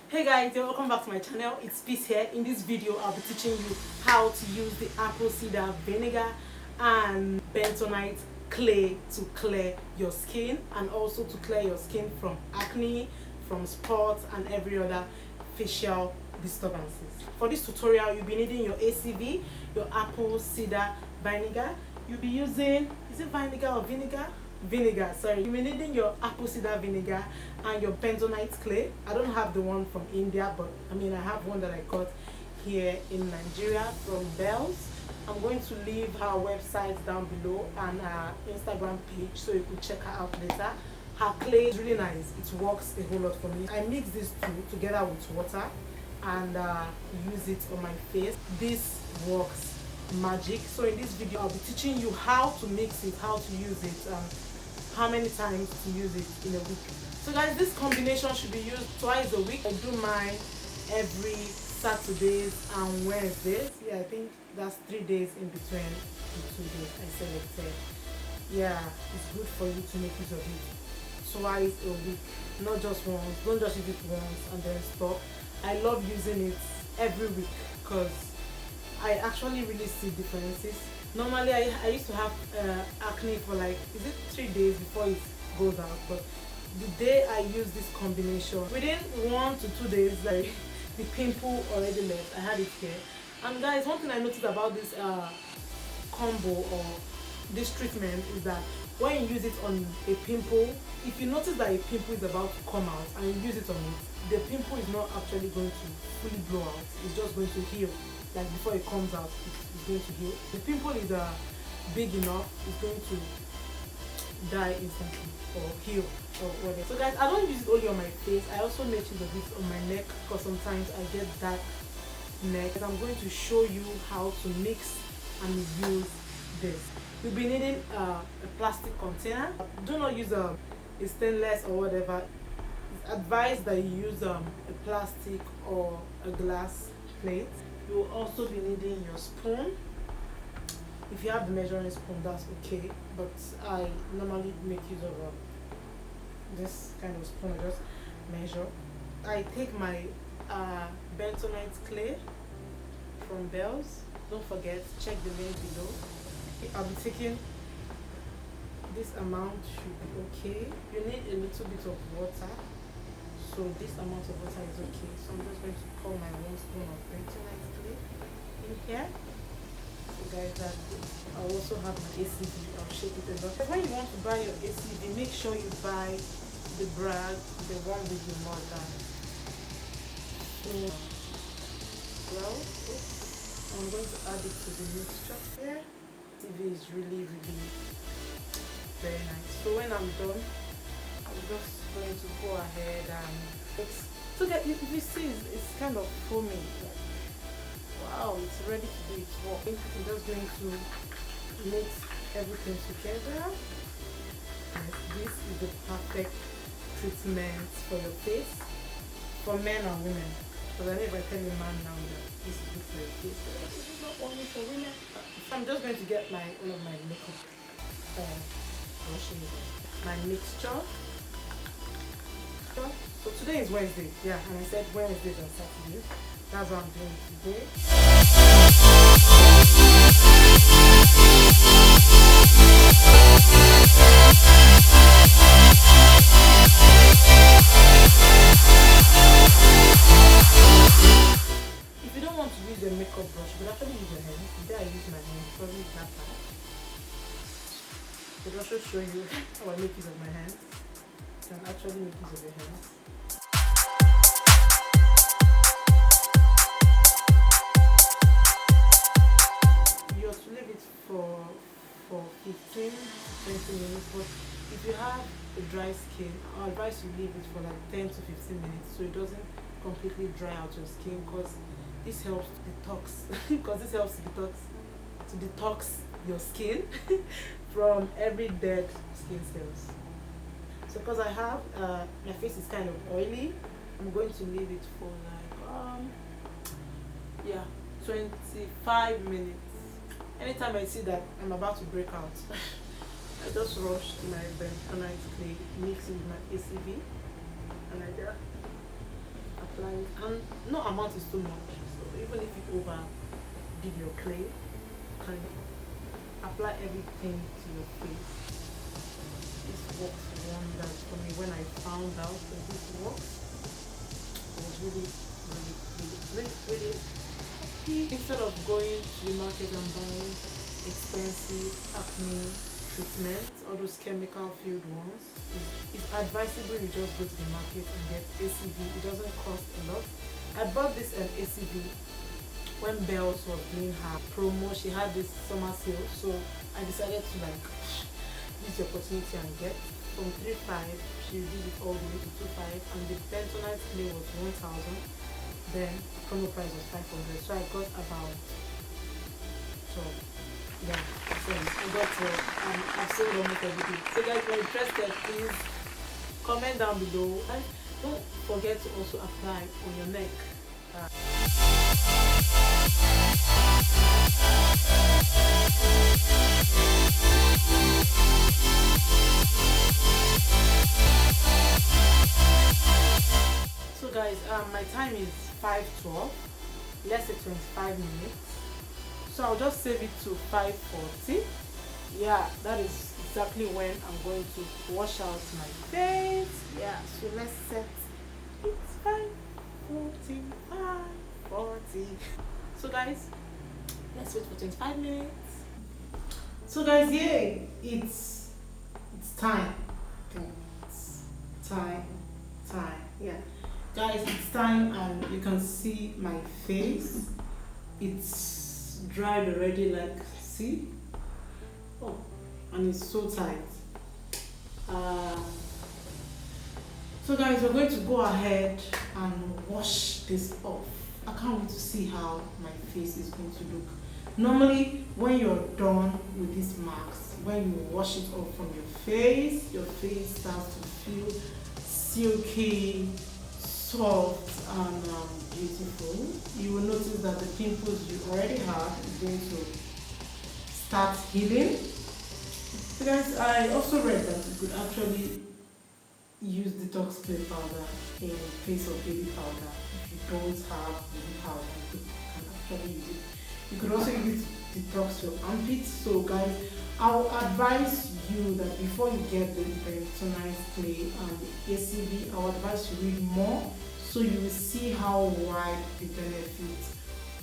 Hey guys, welcome back to my channel. It's Peace here. In this video I'll be teaching you how to use the apple cider vinegar and bentonite clay to clear your skin, and also to clear your skin from acne, from spots and every other facial disturbances. For this tutorial you'll be needing your ACV, your apple cider vinegar. You'll be using, is it vinegar or vinegar? Vinegar, sorry. You'll be needing your apple cider vinegar and your bentonite clay. I don't have the one from India, but I have one that I got here in Nigeria from Bells. I'm going to leave her website down below and her Instagram page so you could check her out later. Her clay is really nice. It works a whole lot for me. I mix these two together with water and use it on my face. This works magic. So in this video I'll be teaching you how to mix it, how to use it, how many times to use it in a week. So guys, this combination should be used twice a week. I do mine every Saturdays and Wednesdays. Yeah, I think that's 3 days in between the 2 days I selected. Yeah, it's good for you to make use of it twice a week, not just once. Don't just use it once and then stop. I love using it every week because I actually really see differences. Normally I used to have acne for like, is it 3 days before it goes out, but the day I use this combination, within 1 to 2 days, like the pimple already left. I had it here. And guys, one thing I noticed about this combo or this treatment is that when you use it on a pimple, if you notice that a pimple is about to come out and you use it on it, the pimple is not actually going to fully blow out. It's just going to heal. Like before it comes out, it's going to heal. The pimple is big enough, it's going to die instantly or heal or whatever. So guys, I don't use it only on my face. I also make use of it on my neck because sometimes I get dark neck. I'm going to show you how to mix and use this. You'll be needing a plastic container. Do not use a stainless or whatever. It's advised that you use a plastic or a glass plate. You will also be needing your spoon. If you have the measuring spoon, that's okay, but I normally make use of this kind of spoon. I just measure. I take my bentonite clay from Bells. Don't forget, check the link below. I'll be taking this amount, should be okay. You need a little bit of water, so this amount of water is okay. So I'm just going to pour my 1 spoon of bentonite clay in here. So guys, that's it. I also have my ACV. I'll shake it a lot. When you want to buy your ACV, make sure you buy the brand, the one with the mother. Well, I'm going to add it to the mixture here. ACV is really very nice. So when I'm done, I'm just going to go ahead and mix. So that if you see, it's kind of foamy. Like, wow, it's ready to do its work. I'm just going to mix everything together. And this is the perfect treatment for your face, for men and women. Because I know if I tell a man now that this is good for your face, this is not only for women. I'm just going to get all of my makeup my mixture. So today is Wednesday, yeah, and I said Wednesdays and Saturdays. That's what I'm doing today. If you don't want to use your makeup brush, you could actually use your hands. Today I use my hands, probably that part. I will also show you how I make use of my hands. You can actually make use of your hands. You have to leave it for 15 to 20 minutes, but if you have a dry skin, I advise you leave it for like 10 to 15 minutes so it doesn't completely dry out your skin, because this helps to detox to detox your skin from every dead skin cells. So because I have my face is kind of oily, I'm going to leave it for like 25 minutes. Anytime I see that I'm about to break out, I just rush to my bentonite clay, mix it with my ACV, and I just apply it, and no amount is too much. So even if you over did your clay, you can apply everything to your face. This works wonders for me. When I found out that this works, I was really happy. Instead of going to the market and buying expensive acne treatments, all those chemical filled ones, it's advisable you just go to the market and get ACV. It doesn't cost a lot. I bought this ACV when Bells was doing her promo. She had this summer sale, so I decided to like use the opportunity and get from 3.5. She did it all the way to 2.5, and the bentonite clay was 1,000. Then promo price was 500, so I got about 12. Yeah, so I got 12, and I've sold almost everything. So guys, if you're interested, please comment down below, and don't forget to also apply on your neck. So guys, my time is 5:12, let's say 25 minutes. So I'll just save it to 5:40. Yeah, that is exactly when I'm going to wash out my face. Yeah, so let's set it's 5:40, 5:40. So guys, let's wait for 25 minutes. So guys, yeah, it's time. It's time. Yeah, guys, it's time, and you can see my face. It's dried already, like, see? Oh, and it's so tight. So guys, we're going to go ahead and wash this off. I can't wait to see how my face is going to look. Normally, when you're done with these marks, when you wash it off from your face starts to feel silky, soft, and beautiful. You will notice that the pimples you already have is going to start healing. So guys, I also read that you could actually use detox clay powder in place of baby powder. If you don't have baby powder, you can actually use it. You could also use it to detox your armpits. So guys, I'll advise you that before you get the bentonite clay and the ACV, I'll advise you read more, so you will see how wide the benefits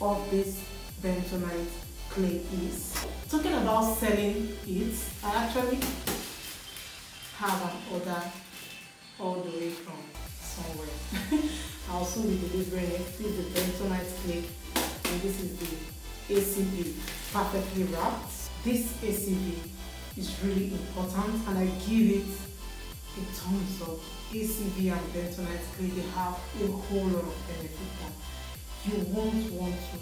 of this bentonite clay is. Talking about selling it, I actually have an order all the way from somewhere. I also be delivering it. This is the bentonite clay, and this is the ACV perfectly wrapped. This ACV is really important, and I give it a thumbs up. ACV and bentonite clay, they have a whole lot of benefits that you won't want to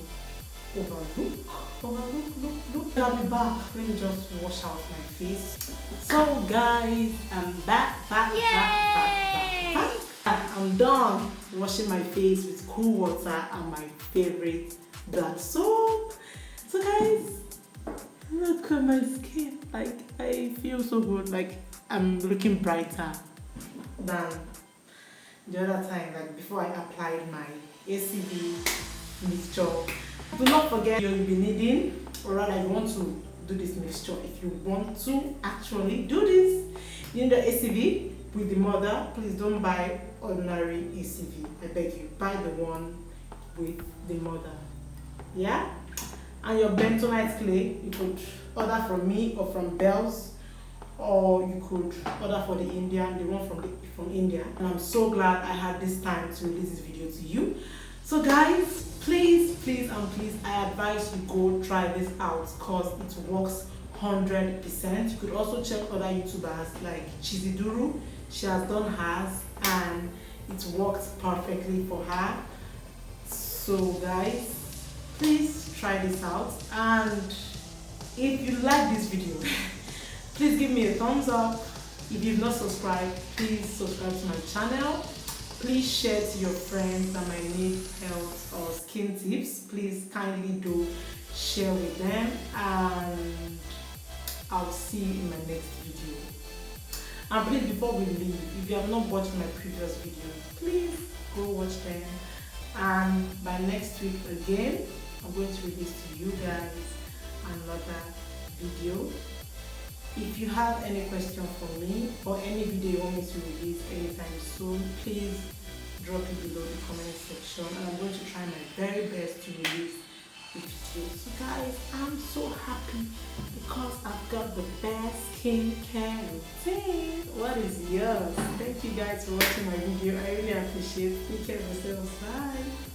overlook. I'll be back. Let me just wash out my face. So guys, I'm back. I'm done washing my face with cool water and my favorite black soap. So guys, look at my skin. Like, I feel so good. Like, I'm looking brighter than the other time, like before I applied my ACV mixture. Do not forget, you'll be needing, or rather you want to do this mixture. If you want to actually do this, you need the ACV with the mother. Please don't buy ordinary ACV. I beg you, buy the one with the mother. Yeah? And your bentonite clay, you could order from me or from Bells, or you could order for the one from India. And I'm so glad I had this time to release this video to you. So guys, please, I advise you go try this out, because it works 100%. You could also check other YouTubers like Cider. She has done hers and it worked perfectly for her. So guys, please try this out, and if you like this video, please give me a thumbs up. If you've not subscribed, please subscribe to my channel. Please share to your friends that might need health or skin tips. Please kindly do share with them, and I'll see you in my next video. And please, before we leave, if you have not watched my previous video, please go watch them. And by next week again, I'm going to release to you guys another video. If you have any question for me or any video you want me to release anytime soon, please drop it below the comment section, and I'm going to try my very best to release the video. So guys, I'm so happy because I've got the best skincare routine. What is yours? Thank you guys for watching my video. I really appreciate it. Take care of yourselves. Bye.